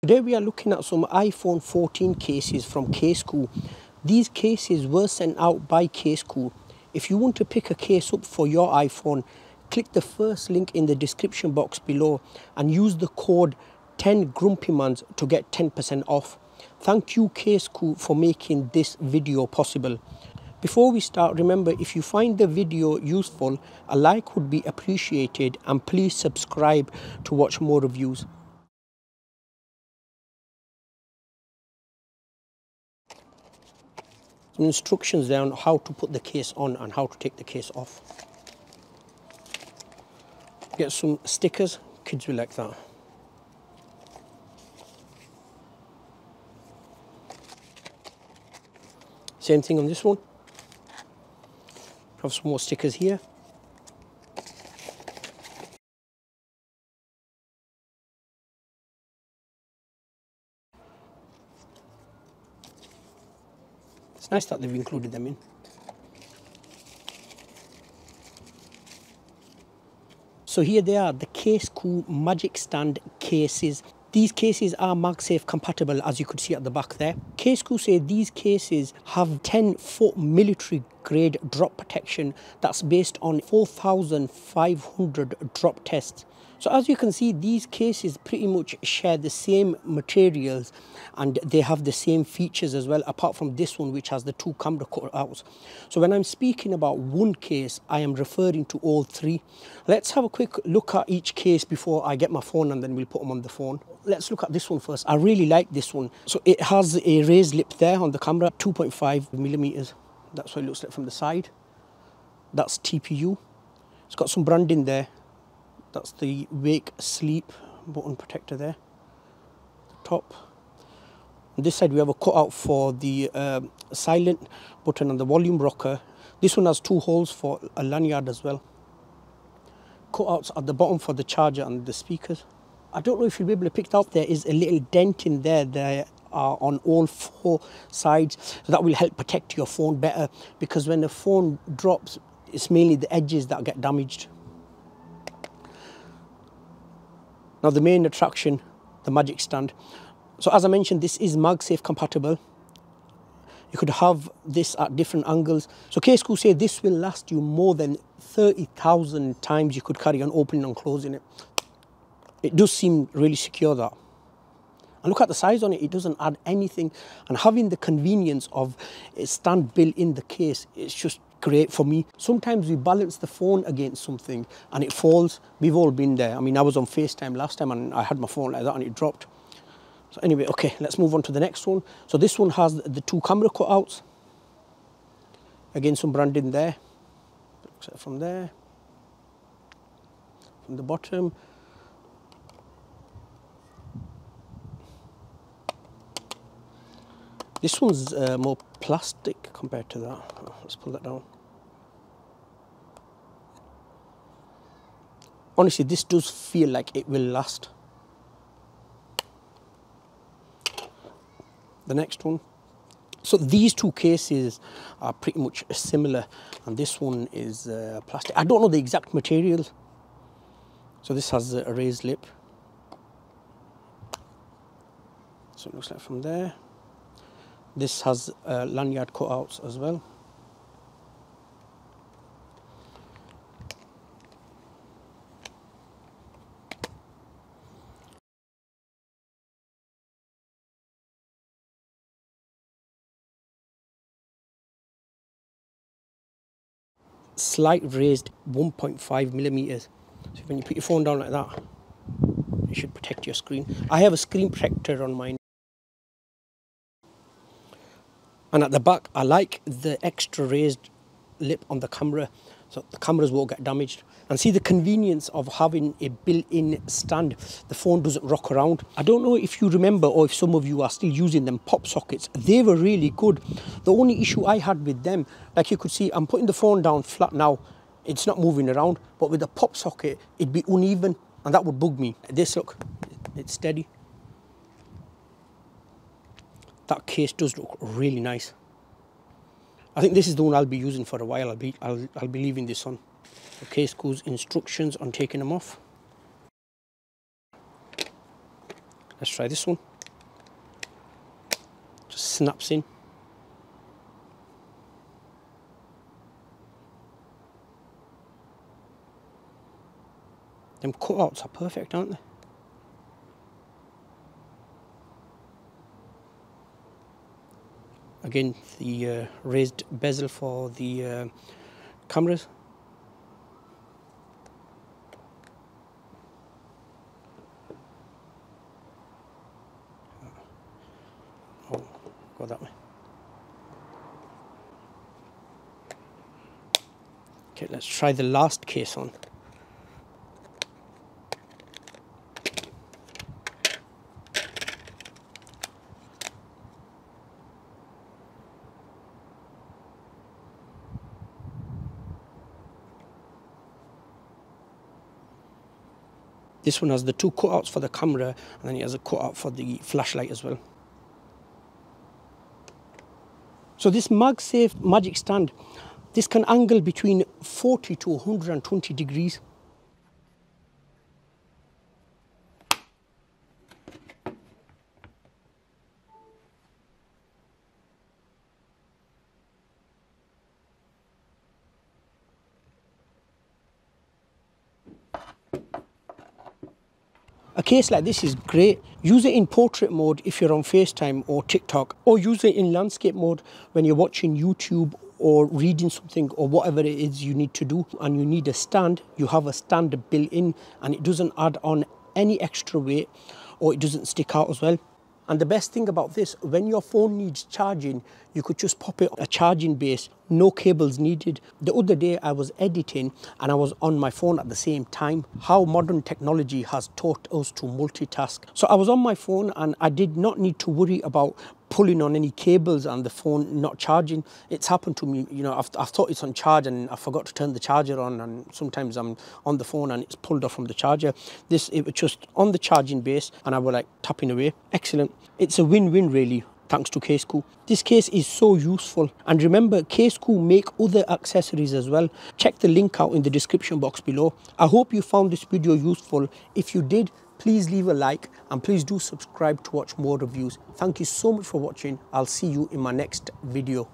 Today we are looking at some iPhone 14 cases from Casekoo'S. These cases were sent out by Casekoo'S. If you want to pick a case up for your iPhone, click the first link in the description box below and use the code 10GrumpyMans to get 10% off. Thank you Casekoo'S for making this video possible. Before we start, remember, if you find the video useful, a like would be appreciated, and please subscribe to watch more reviews. Some instructions there on how to put the case on and how to take the case off. Get some stickers, kids will like that. Same thing on this one. Have some more stickers here. It's nice that they've included them in. So here they are, the Casekoo'S Magic Stand cases. These cases are MagSafe compatible, as you could see at the back there. Casekoo'S say these cases have 10-foot military grade drop protection that's based on 4,500 drop tests. So as you can see, these cases pretty much share the same materials and they have the same features as well, apart from this one which has the two camera cutouts. So when I'm speaking about one case, I am referring to all three. Let's have a quick look at each case before I get my phone and then we'll put them on the phone. Let's look at this one first. I really like this one. So it has a raised lip there on the camera, 2.5 millimeters. That's what it looks like from the side. That's TPU. It's got some branding there. That's the wake sleep button protector there. The top. On this side we have a cutout for the silent button and the volume rocker. This one has two holes for a lanyard as well. Cutouts at the bottom for the charger and the speakers. I don't know if you'll be able to pick it up. There is a little dent in there. There are on all four sides. So that will help protect your phone better, because when the phone drops, it's mainly the edges that get damaged. Now the main attraction, the Magic Stand. So as I mentioned, this is MagSafe compatible. You could have this at different angles. So Casekoo'S say this will last you more than 30,000 times you could carry on opening and closing it. It does seem really secure, that. And look at the size on it, it doesn't add anything. And having the convenience of a stand built in the case, it's just great for me. Sometimes we balance the phone against something and it falls. We've all been there. I mean, I was on FaceTime last time and I had my phone like that and it dropped. So anyway, okay, let's move on to the next one. So this one has the two camera cutouts. Again, some branding there. Looks like from there. From the bottom. This one's more plastic compared to that. Let's pull that down. Honestly, this does feel like it will last. The next one. So these two cases are pretty much similar, and this one is plastic. I don't know the exact material. So this has a raised lip. So it looks like from there. This has lanyard cutouts as well. Slight raised 1.5 millimeters. So when you put your phone down like that, it should protect your screen. I have a screen protector on mine. And at the back, I like the extra raised lip on the camera, so the cameras won't get damaged. And see the convenience of having a built-in stand. The phone doesn't rock around. I don't know if you remember, or if some of you are still using them pop sockets. They were really good. The only issue I had with them, like you could see, I'm putting the phone down flat now. It's not moving around, but with a pop socket, it'd be uneven, and that would bug me. This, look, it's steady. That case does look really nice. I think this is the one I'll be using for a while. I'll be leaving this on. The Casekoo'S instructions on taking them off. Let's try this one. snaps in. Them cutouts are perfect, aren't they? Again, the raised bezel for the cameras. Oh, go that way. Okay, let's try the last case on. This one has the two cutouts for the camera, and then it has a cutout for the flashlight as well. So this MagSafe magic stand, this can angle between 40 to 120 degrees. A case like this is great. Use it in portrait mode if you're on FaceTime or TikTok, or use it in landscape mode when you're watching YouTube or reading something or whatever it is you need to do and you need a stand. You have a stand built in and it doesn't add on any extra weight, or it doesn't stick out as well. And the best thing about this, when your phone needs charging, you could just pop it on a charging base, no cables needed. The other day I was editing and I was on my phone at the same time. How modern technology has taught us to multitask. So I was on my phone and I did not need to worry about pulling on any cables and the phone not charging. It's happened to me, you know, I've thought it's on charge and I forgot to turn the charger on, and sometimes I'm on the phone and it's pulled off from the charger. It was just on the charging base and I was like tapping away. Excellent. It's a win-win really, thanks to Casekoo. This case is so useful. And remember, Casekoo make other accessories as well. Check the link out in the description box below. I hope you found this video useful. If you did, please leave a like and please do subscribe to watch more reviews. Thank you so much for watching. I'll see you in my next video.